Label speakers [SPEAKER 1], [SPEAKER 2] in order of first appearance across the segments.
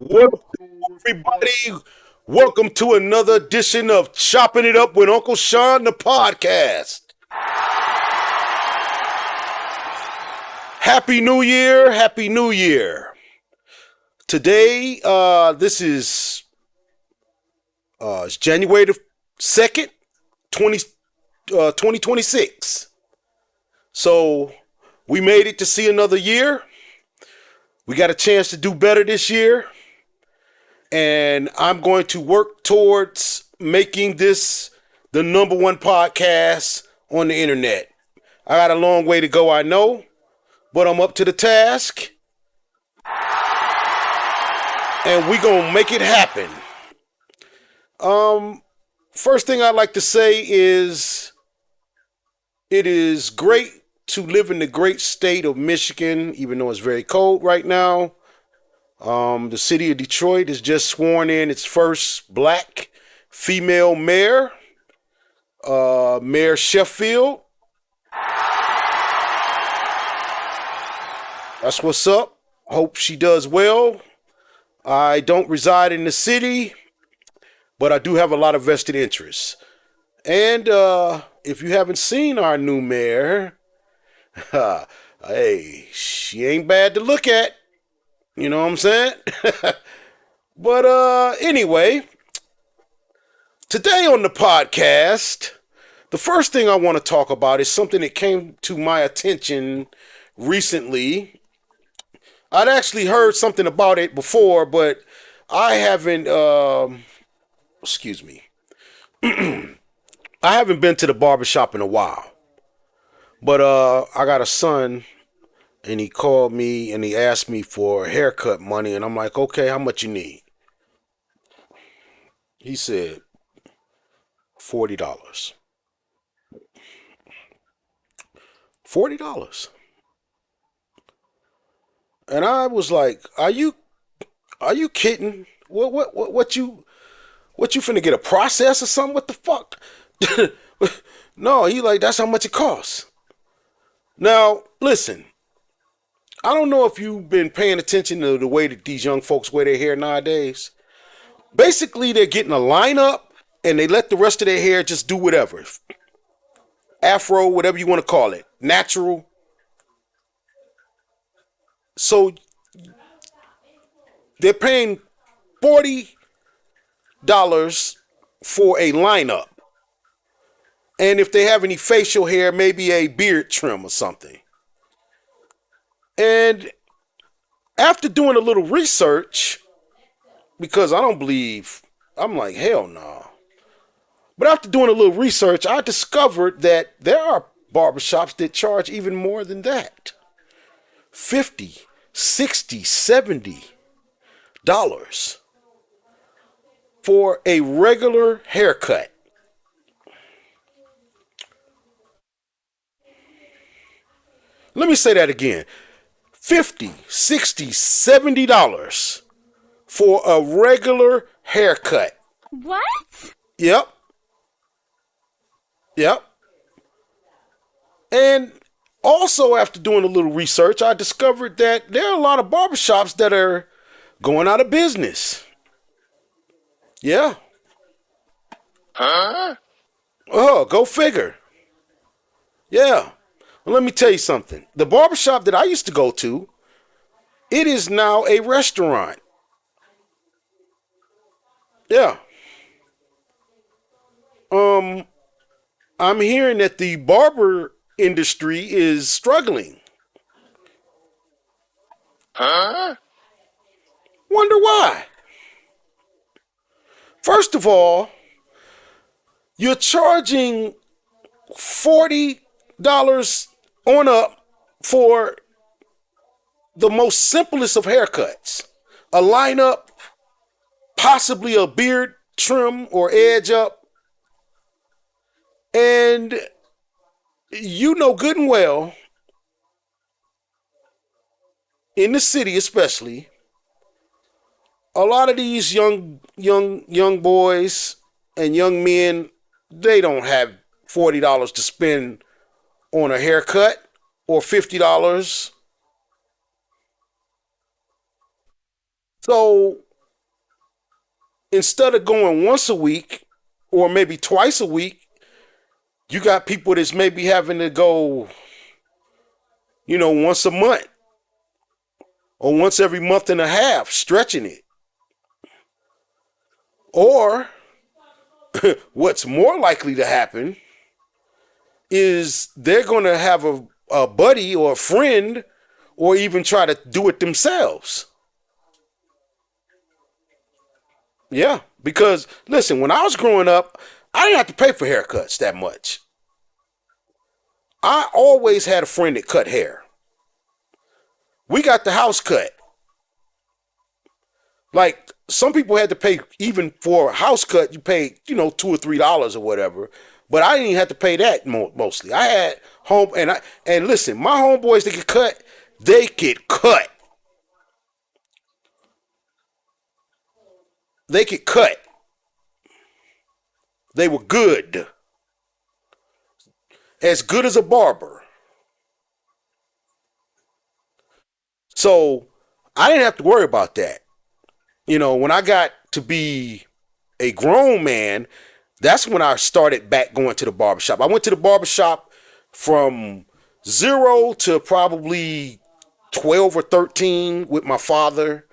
[SPEAKER 1] What up, everybody? Welcome to another edition of Chopping It Up with Uncle Sean, the podcast. Happy New Year! Happy New Year! Today, this is it's January the 2nd, 20, 2026. So, we made it to see another year. We got a chance to do better this year. And I'm going to work towards making this the number one podcast on the internet. I got a long way to go, I know, but I'm up to the task, and we gonna make it happen. Um, First thing I'd like to say is it is great to live in the great state of Michigan, even though it's very cold right now. The city of Detroit has just sworn in its first black female mayor, Mayor Sheffield. That's what's up. Hope she does well. I don't reside in the city, but I do have a lot of vested interests. And if you haven't seen our new mayor, hey, she ain't bad to look at. You know what I'm saying? But anyway, today on the podcast, the first thing I want to talk about is something that came to my attention recently. I'd actually heard something about it before, but I haven't. Excuse me. I haven't been to the barbershop in a while. But I got a son, and he called me and he asked me for haircut money, and I'm like, okay, how much you need? He said $40. $40. And I was like, are you kidding? What you finna get a process or something? What the fuck? No, he like that's how much it costs. Now, listen, I don't know if you've been paying attention to the way that these young folks wear their hair nowadays. Basically, they're getting a lineup and they let the rest of their hair just do whatever. Afro, whatever you want to call it. Natural. So they're paying $40 for a lineup. And if they have any facial hair, maybe a beard trim or something. And after doing a little research, because I don't believe, I'm like, hell no. But after doing a little research, I discovered that there are barbershops that charge even more than that. 50, 60, $70 for a regular haircut. Let me say that again. 50, 60, $70 for a regular haircut.
[SPEAKER 2] What?
[SPEAKER 1] Yep. Yep. And also, after doing a little research, I discovered that there are a lot of barbershops that are going out of business. Yeah. Oh, go figure. Yeah. Well, let me tell you something. The barbershop that I used to go to, it is now a restaurant. Yeah. Um, I'm hearing that the barber industry is struggling. Wonder why? First of all, you're charging $40 on up for the most simplest of haircuts. A lineup, possibly a beard trim or edge up, and you know good and well, in the city especially, a lot of these young boys and young men, they don't have $40 to spend on a haircut or $50. So instead of going once a week or maybe twice a week, you got people that's maybe having to go, once a month or once every month and a half, stretching it. Or what's more likely to happen is they're going to have a buddy or a friend or even try to do it themselves. Yeah, because listen, when I was growing up, I didn't have to pay for haircuts that much. I always had a friend that cut hair. We got the house cut. Like some people had to pay even for a house cut. You paid, $2 or $3 or whatever. But I didn't even have to pay that mostly. I had home and listen, my homeboys that get cut, they get cut. They get cut. They were good, as good as a barber. So I didn't have to worry about that. When I got to be a grown man, that's when I started back going to the barbershop. I went to the barbershop from zero to probably 12 or 13 with my father.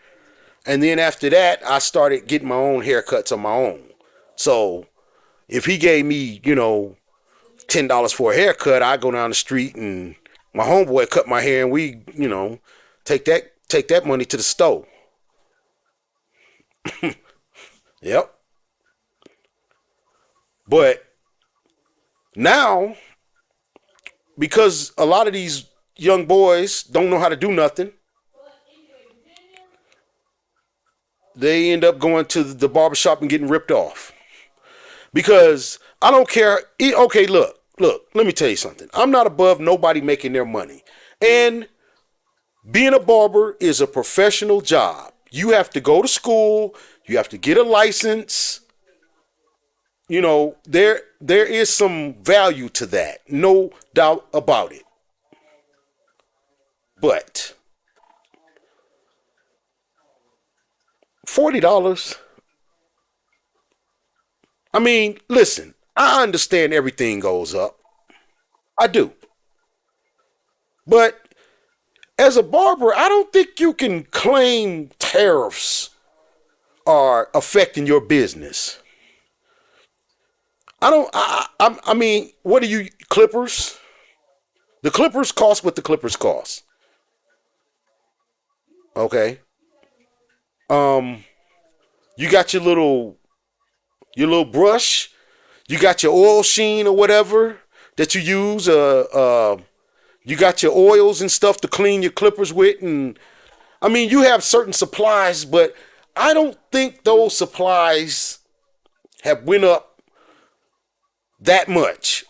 [SPEAKER 1] And then after that, I started getting my own haircuts on my own. So if he gave me, $10 for a haircut, I go down the street and my homeboy cut my hair and we, take that money to the store. Yep. But now, because a lot of these young boys don't know how to do nothing, they end up going to the barbershop and getting ripped off. Because I don't care. Okay, look, let me tell you something. I'm not above nobody making their money. And being a barber is a professional job. You have to go to school, you have to get a license. There is some value to that. No doubt about it. But $40, I mean, listen, I understand everything goes up. I do. But as a barber, I don't think you can claim tariffs are affecting your business. I don't. I mean, what are you clippers? The clippers cost what the clippers cost. Okay. Um, you got your little brush. You got your oil sheen or whatever that you use. You got your oils and stuff to clean your clippers with, and I mean, you have certain supplies, but I don't think those supplies have went up that much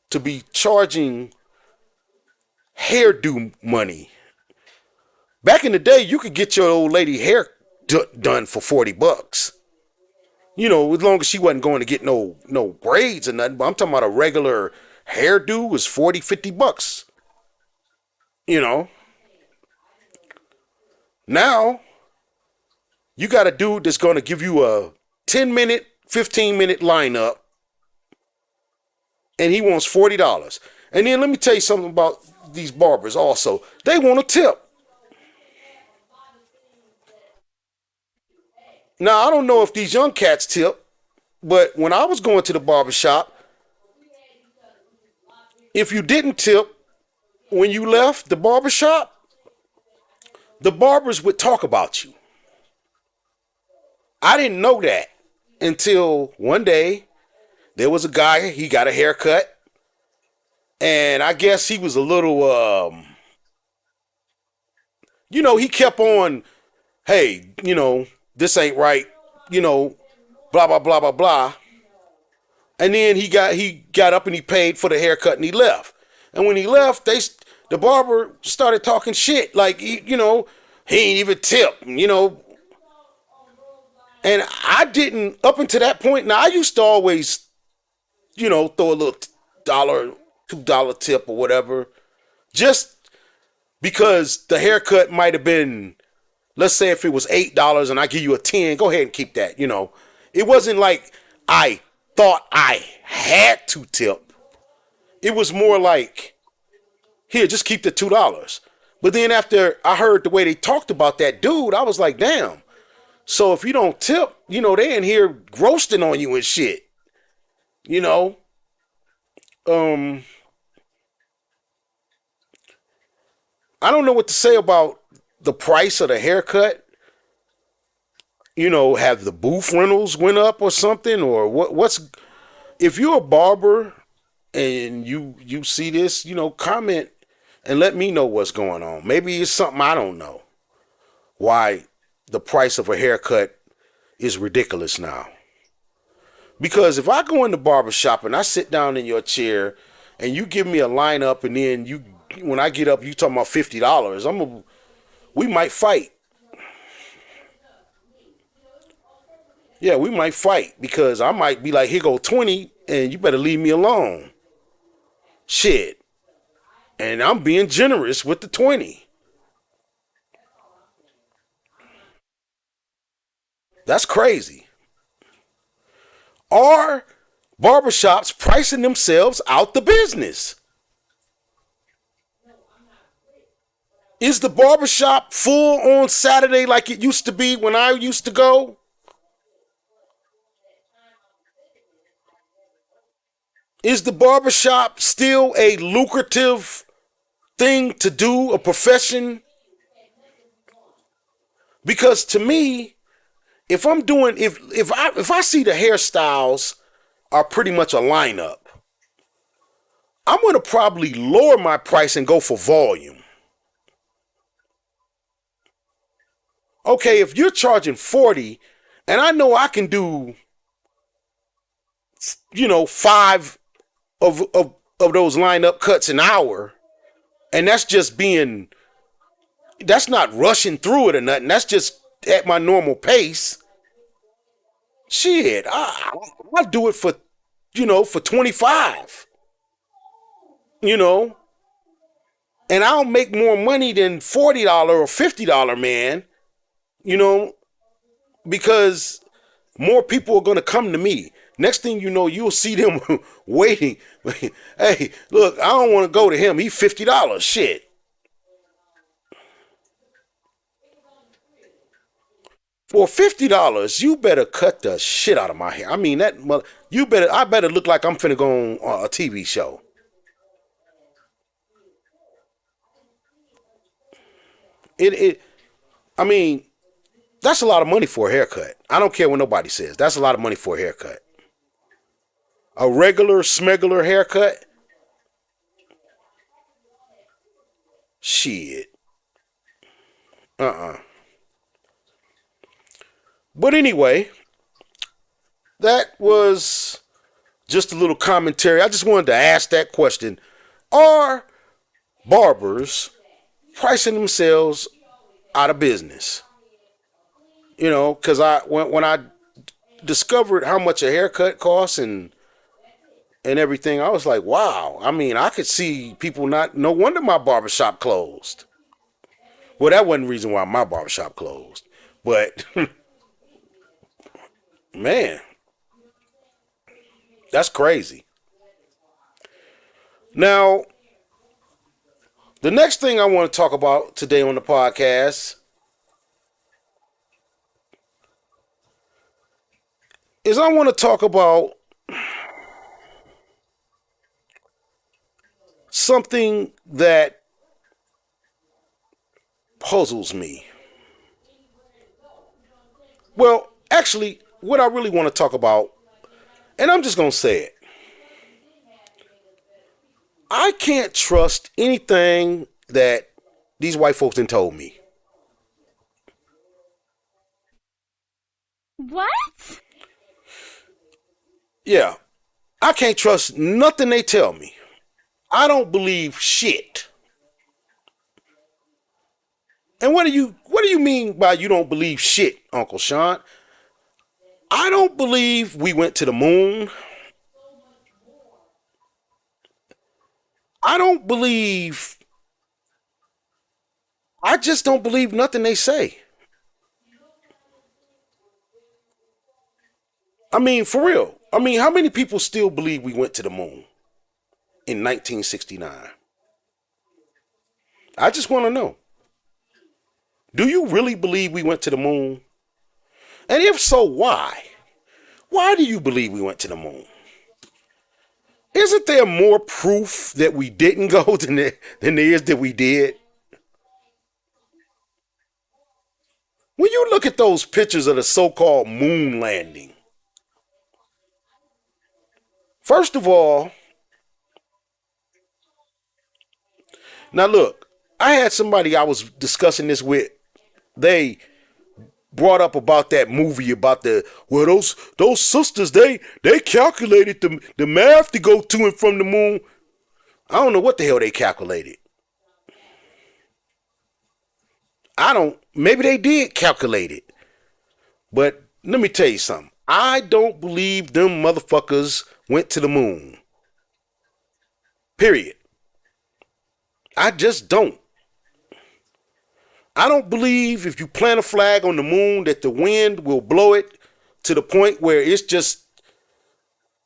[SPEAKER 1] to be charging hairdo money. Back in the day, you could get your old lady hair done for $40. As long as she wasn't going to get no braids or nothing. But I'm talking about a regular hairdo was 40, $50. You know. Now you got a dude that's going to give you a 10-minute, 15-minute lineup, and he wants $40. And then let me tell you something about these barbers also. They want a tip. Now, I don't know if these young cats tip, but when I was going to the barber shop, if you didn't tip when you left the barber shop, the barbers would talk about you. I didn't know that until one day there was a guy, he got a haircut, and I guess he was a little, he kept on, hey, this ain't right, you know, blah, blah, blah, blah, blah. And then he got up and he paid for the haircut and he left. And when he left, the barber started talking shit like he ain't even tip, And I didn't up until that point. Now I used to always, throw a little dollar, $2 tip or whatever, just because the haircut might have been Let's say if it was $8 and I give you a 10, go ahead and keep that. It wasn't like I thought I had to tip. It was more like, here, just keep the $2. But then after I heard the way they talked about that dude, I was like, damn. So if you don't tip, they in here roasting on you and shit. You know, um, I don't know what to say about the price of the haircut. Have the booth rentals went up or something, or what's if you're a barber and you see this, comment and let me know what's going on. Maybe it's something I don't know. Why the price of a haircut is ridiculous now. Because if I go in the barber shop and I sit down in your chair and you give me a lineup and then when I get up you talking about $50, we might fight. Yeah, we might fight because I might be like, here go 20 and you better leave me alone. Shit. And I'm being generous with the 20. That's crazy. Are barbershops pricing themselves out the business? Is the barbershop full on Saturday like it used to be when I used to go? Is the barbershop still a lucrative thing to do, a profession? Because to me, if I see the hairstyles are pretty much a lineup, I'm gonna probably lower my price and go for volume. Okay, if you're charging 40 and I know I can do, five of those lineup cuts an hour, and that's not rushing through it or nothing. That's just at my normal pace. Shit, I'll do it for 25, you know, and I'll make more money than $40 or $50 man, you know, because more people are going to come to me. Next thing you know, you'll see them waiting. Hey, look, I don't want to go to him. He's $50. Shit. For $50, you better cut the shit out of my hair. I mean I better look like I'm finna go on a TV show. It I mean, that's a lot of money for a haircut. I don't care what nobody says. That's a lot of money for a haircut. A regular smegular haircut, shit. Uh-uh. But anyway, that was just a little commentary. I just wanted to ask that question. Are barbers pricing themselves out of business? Because when I discovered how much a haircut costs and everything, I was like, wow. I mean, I could see people not. No wonder my barbershop closed. Well, that wasn't the reason why my barbershop closed. But man, that's crazy. Now, the next thing I want to talk about today on the podcast is I want to talk about something that puzzles me. Well, actually, what I really want to talk about, and I'm just going to say it, I can't trust anything that these white folks done told me.
[SPEAKER 2] What?
[SPEAKER 1] Yeah, I can't trust nothing they tell me. I don't believe shit. And what do you mean by you don't believe shit, Uncle Sean? I don't believe we went to the moon. I don't believe I just don't believe nothing they say. I mean, for real. I mean, how many people still believe we went to the moon in 1969? I just want to know. Do you really believe we went to the moon? And if so, why? Why do you believe we went to the moon? Isn't there more proof that we didn't go than there is that we did? When you look at those pictures of the so-called moon landing, first of all, now look, I had somebody I was discussing this with. They brought up about that movie about those sisters, they calculated the math to go to and from the moon. I don't know what the hell they calculated. I don't, maybe they did calculate it. But let me tell you something. I don't believe them motherfuckers went to the moon. Period. I just don't. I don't believe if you plant a flag on the moon that the wind will blow it to the point where it's just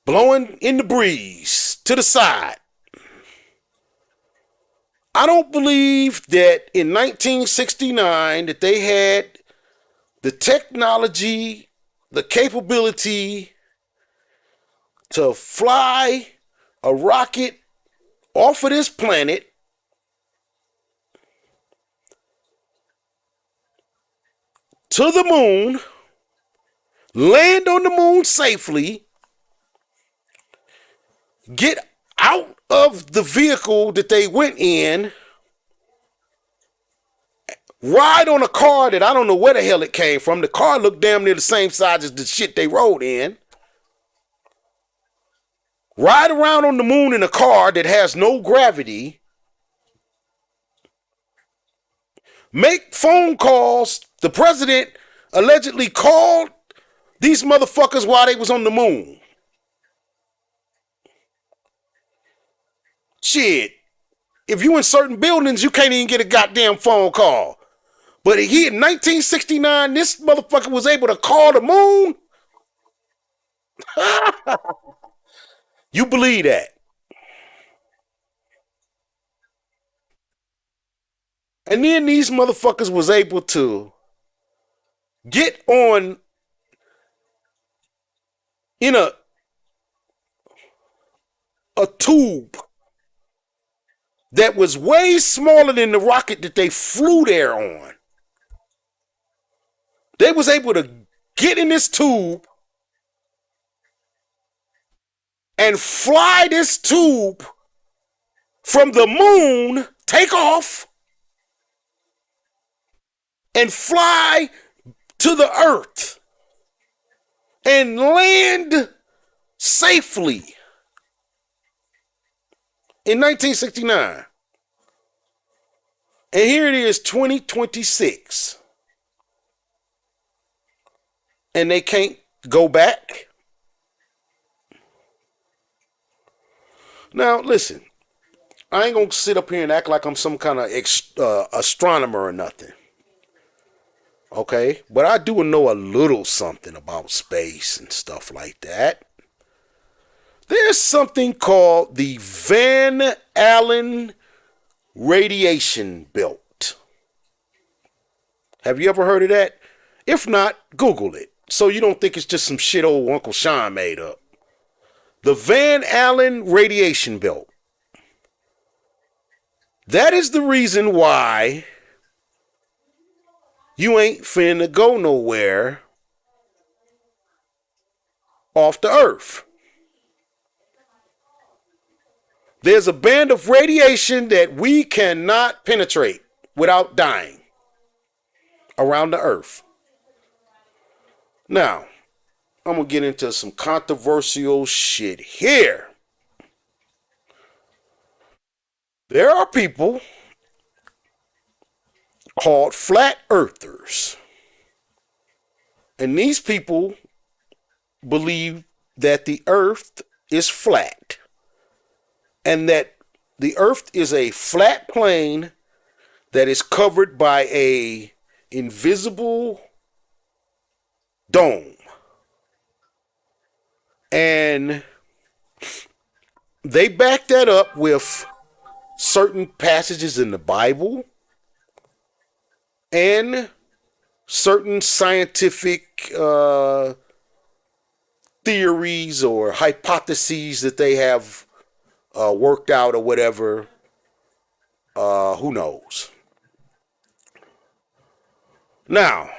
[SPEAKER 1] blowing in the breeze to the side. I don't believe that in 1969 that they had the technology, the capability to fly a rocket off of this planet to the moon, land on the moon safely, get out of the vehicle that they went in, ride on a car that I don't know where the hell it came from. The car looked damn near the same size as the shit they rode in. Ride around on the moon in a car that has no gravity. Make phone calls. The president allegedly called these motherfuckers while they was on the moon. Shit. If you in certain buildings, you can't even get a goddamn phone call. But he in 1969, this motherfucker was able to call the moon. You believe that? And then these motherfuckers was able to get on in a tube that was way smaller than the rocket that they flew there on. They was able to get in this tube and fly this tube from the moon, take off, and fly to the earth and land safely in 1969. And here it is, 2026. And they can't go back. Now, listen, I ain't gonna sit up here and act like I'm some kind of astronomer or nothing. Okay? But I do know a little something about space and stuff like that. There's something called the Van Allen radiation belt. Have you ever heard of that? If not, Google it, so you don't think it's just some shit old Uncle Sean made up. The Van Allen radiation belt. That is the reason why you ain't finna go nowhere off the earth. There's a band of radiation that we cannot penetrate without dying around the earth. Now, I'm going to get into some controversial shit here. There are people called flat earthers. And these people believe that the earth is flat. And that the earth is a flat plane that is covered by a invisible dome. And they back that up with certain passages in the Bible and certain scientific theories or hypotheses that they have worked out or whatever. Who knows? Now,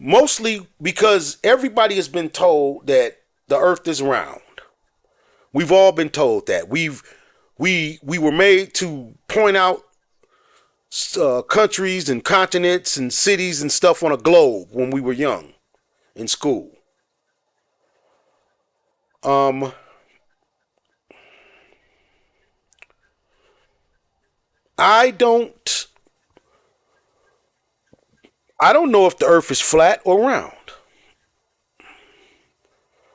[SPEAKER 1] mostly because everybody has been told that the earth is round. We've all been told that. We were made to point out countries and continents and cities and stuff on a globe when we were young in school. Um, I don't I don't know if the earth is flat or round.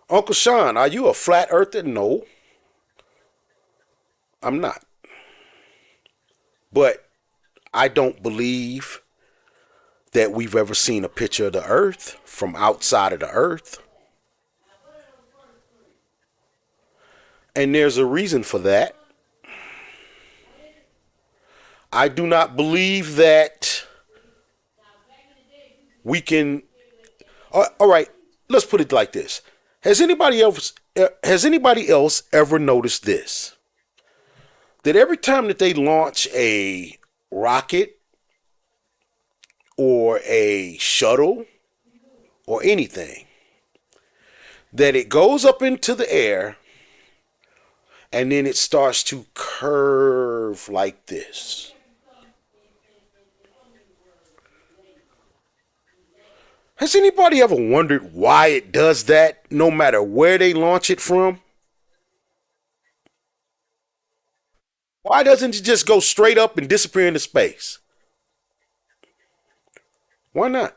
[SPEAKER 1] Uncle Sean, are you a flat earther? No, I'm not. But I don't believe that we've ever seen a picture of the earth from outside of the earth. And there's a reason for that. I do not believe that we can. All right, let's put it like this. Has anybody else ever noticed this? That every time that they launch a rocket or a shuttle or anything, that it goes up into the air and then it starts to curve like this. Has anybody ever wondered why it does that no matter where they launch it from? Why doesn't it just go straight up and disappear into space? Why not?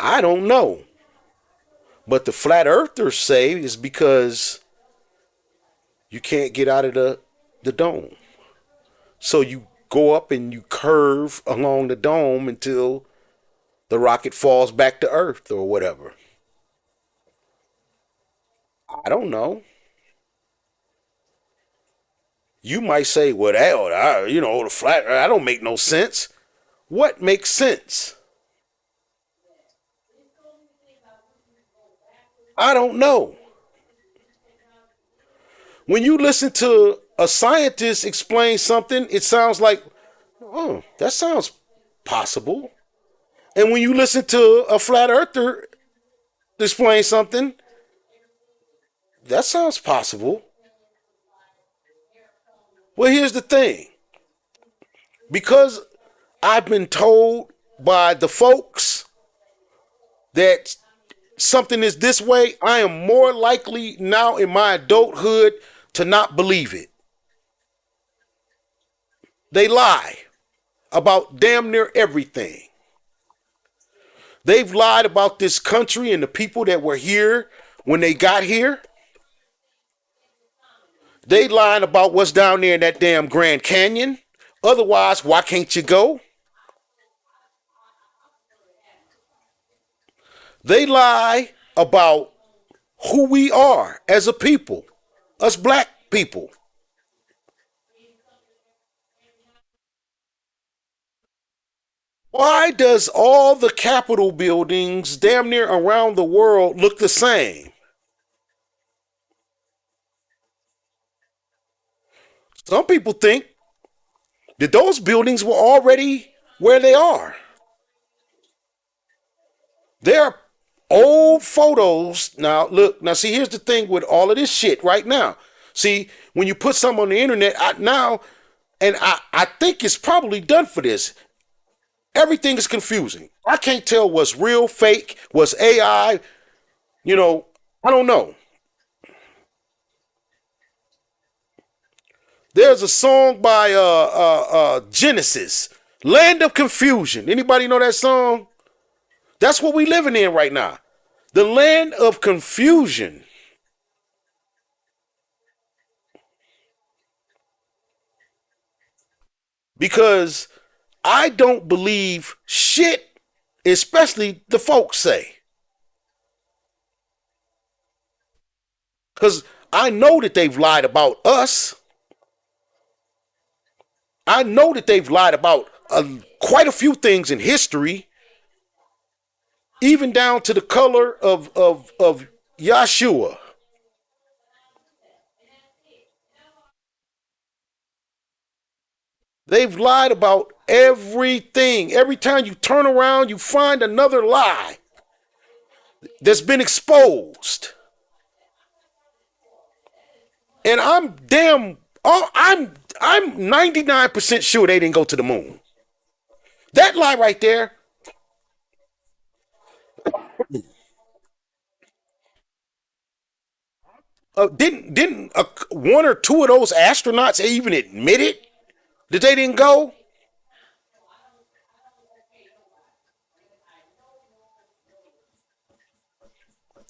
[SPEAKER 1] I don't know. But the flat earthers say it's because you can't get out of the dome. So you go up and you curve along the dome until the rocket falls back to Earth or whatever. I don't know. You might say, well, the flat, I don't make no sense. What makes sense? I don't know. When you listen to a scientist explain something, it sounds like, oh, that sounds possible. And when you listen to a flat earther explain something, that sounds possible. Well, here's the thing. Because I've been told by the folks that something is this way, I am more likely now in my adulthood to not believe it. They lie about damn near everything. They've lied about this country and the people that were here when they got here. They lying about what's down there in that damn Grand Canyon. Otherwise, why can't you go? They lie about who we are as a people, us black people. Why does all the Capitol buildings damn near around the world look the same? Some people think that those buildings were already where they are. There are old photos. Now, see, here's the thing with all of this shit right now. See, when you put something on the internet now, and I think it's probably done for this, everything is confusing. I can't tell what's real, fake, what's AI. You know, I don't know. There's a song by Genesis, "Land of Confusion." Anybody know that song? That's what we living in right now. The land of confusion. Because I don't believe shit, especially the folks say. Because I know that they've lied about us. I know that they've lied about quite a few things in history, even down to the color of Yahshua. They've lied about everything. Every time you turn around, you find another lie that's been exposed. And I'm 99% sure they didn't go to the moon. That lie right there, didn't one or two of those astronauts even admit it that they didn't go?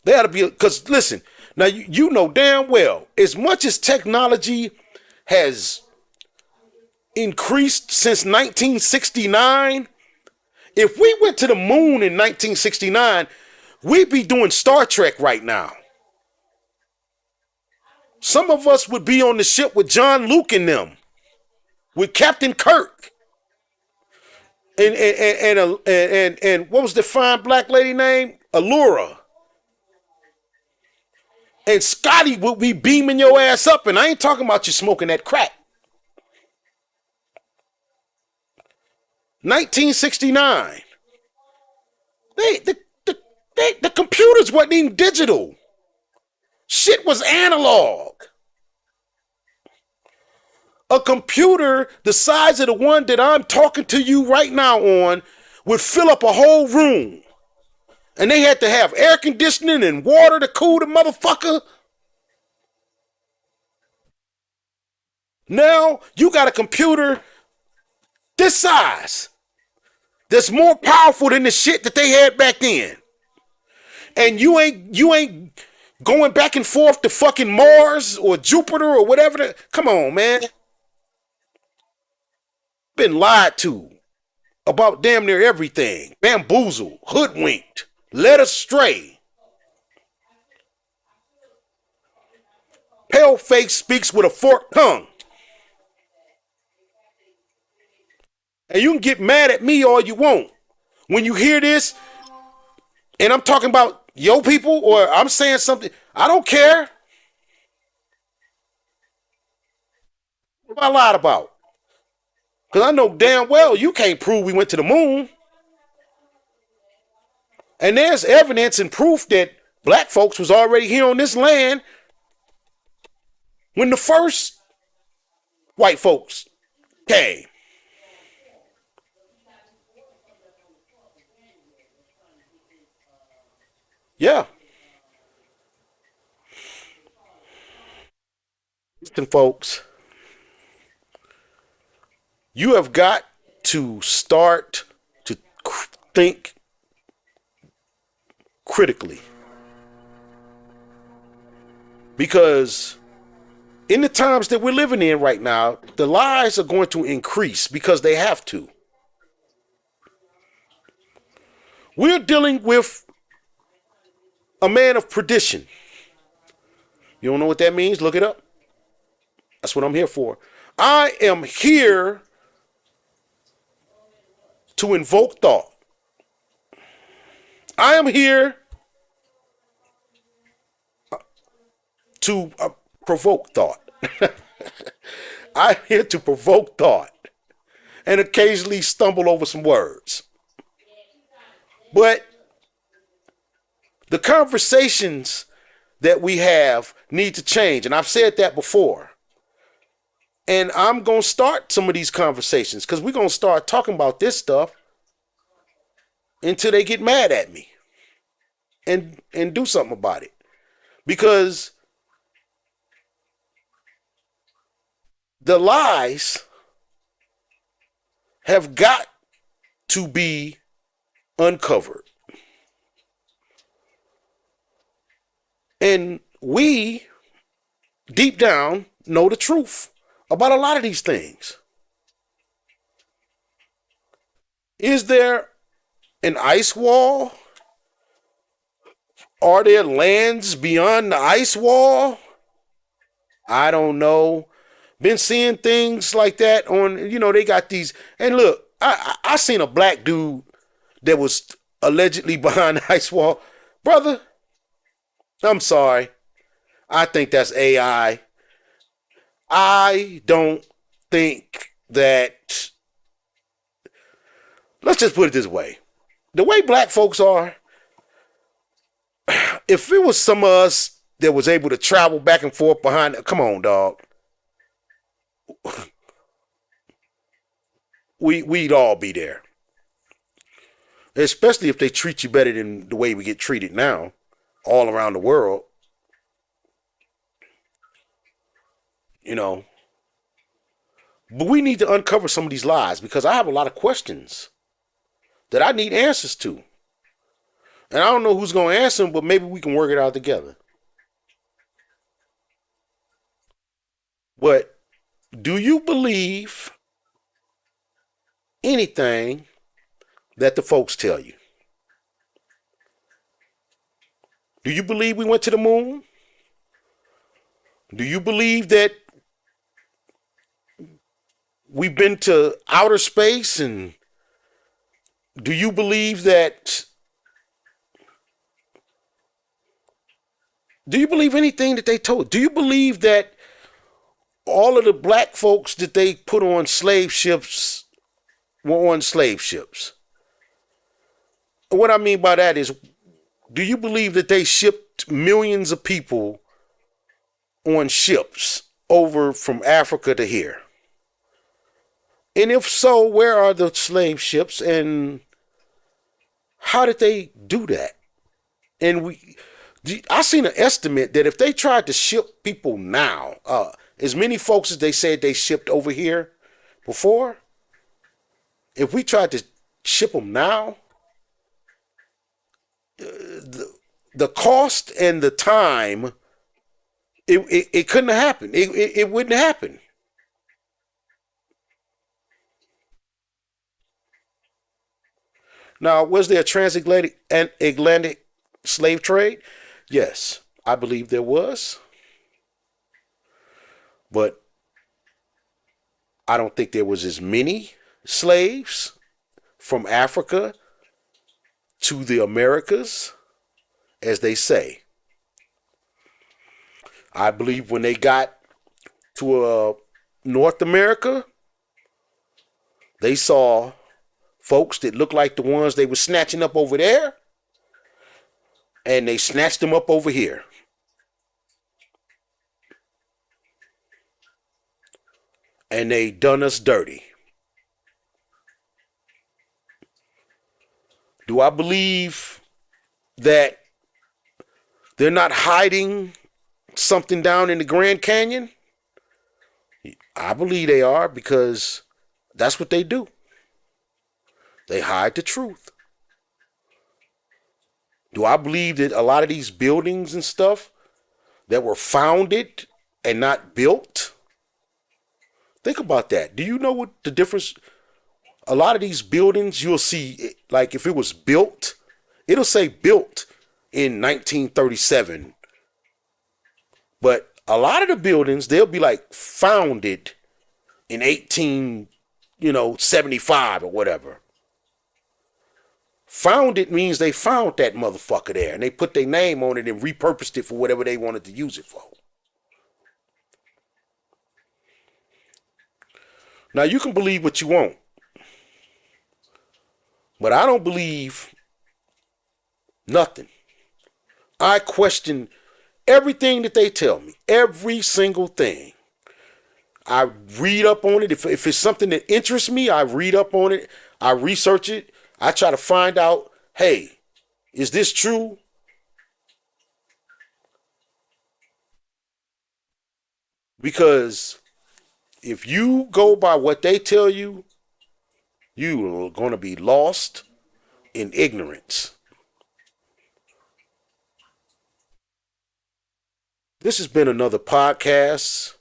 [SPEAKER 1] They ought to be, because listen, now you know damn well, as much as technology has increased since 1969, if we went to the moon in 1969, we'd be doing Star Trek right now. Some of us would be on the ship with John Luke and them, with Captain Kirk, and what was the fine black lady name? Allura. And Scotty would be beaming your ass up, and I ain't talking about you smoking that crack. 1969. They the computers wasn't even digital. Shit was analog. A computer the size of the one that I'm talking to you right now on would fill up a whole room. And they had to have air conditioning and water to cool the motherfucker. Now you got a computer this size that's more powerful than the shit that they had back then. And you ain't going back and forth to fucking Mars or Jupiter or whatever. Come on, man. Been lied to about damn near everything. Bamboozled, hoodwinked, led astray. Pale face speaks with a forked tongue. And you can get mad at me all you want. When you hear this, and I'm talking about yo people, or I'm saying something, I don't care what I lied about. Because I know damn well you can't prove we went to the moon. And there's evidence and proof that black folks was already here on this land when the first white folks came. Yeah. Listen, folks, you have got to start to think critically. Because in the times that we're living in right now, the lies are going to increase because they have to. We're dealing with a man of perdition. You don't know what that means? Look it up. That's what I'm here for. I am here to invoke thought. I am here to provoke thought. I'm here to provoke thought and occasionally stumble over some words. But the conversations that we have need to change. And I've said that before. And I'm going to start some of these conversations because we're going to start talking about this stuff until they get mad at me and do something about it. Because the lies have got to be uncovered. And we, deep down, know the truth about a lot of these things. Is there an ice wall Are there lands beyond the ice wall? I don't know. Been seeing things like that on, they got these. And look, I seen a black dude that was allegedly behind the ice wall. Brother, I'm sorry. I think that's AI. I don't think that. Let's just put it this way. The way black folks are, if it was some of us that was able to travel back and forth behind, come on, dog. We'd all be there. Especially if they treat you better than the way we get treated now, all around the world. You know, but we need to uncover some of these lies because I have a lot of questions that I need answers to. And I don't know who's going to answer them, but maybe we can work it out together. But do you believe anything that the folks tell you? Do you believe we went to the moon? Do you believe that we've been to outer space? And do you believe that? Do you believe anything that they told? Do you believe that all of the black folks that they put on slave ships were on slave ships? What I mean by that is, do you believe that they shipped millions of people on ships over from Africa to here? And if so, where are the slave ships and how did they do that? And I seen an estimate that if they tried to ship people now, as many folks as they said they shipped over here before, if we tried to ship them now, the cost and the time, it couldn't have happened. It wouldn't happen. Now, was there a transatlantic and Atlantic slave trade? Yes, I believe there was, but I don't think there was as many slaves from Africa to the Americas as they say. I believe when they got to North America, they saw folks that looked like the ones they were snatching up over there, and they snatched them up over here. And they done us dirty. Do I believe that they're not hiding something down in the Grand Canyon? I believe they are because that's what they do. They hide the truth. Do I believe that a lot of these buildings and stuff that were founded and not built? Think about that. Do you know what the difference? A lot of these buildings you'll see, like if it was built, it'll say built in 1937. But a lot of the buildings, they'll be like founded in 1875 or whatever. Founded means they found that motherfucker there and they put their name on it and repurposed it for whatever they wanted to use it for. Now you can believe what you want, but I don't believe nothing. I question everything that they tell me, every single thing. I read up on it. If it's something that interests me, I read up on it. I research it. I try to find out, hey, is this true? Because if you go by what they tell you, you are going to be lost in ignorance. This has been another podcast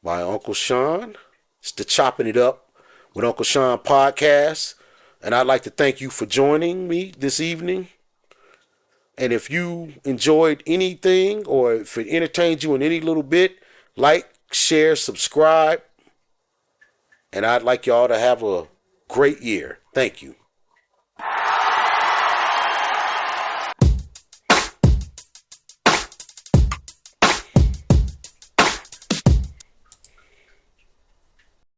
[SPEAKER 1] by Uncle Sean. It's the Chopping It Up with Uncle Sean podcast. And I'd like to thank you for joining me this evening. And if you enjoyed anything or if it entertained you in any little bit, like, share, subscribe. And I'd like y'all to have a great year. Thank you.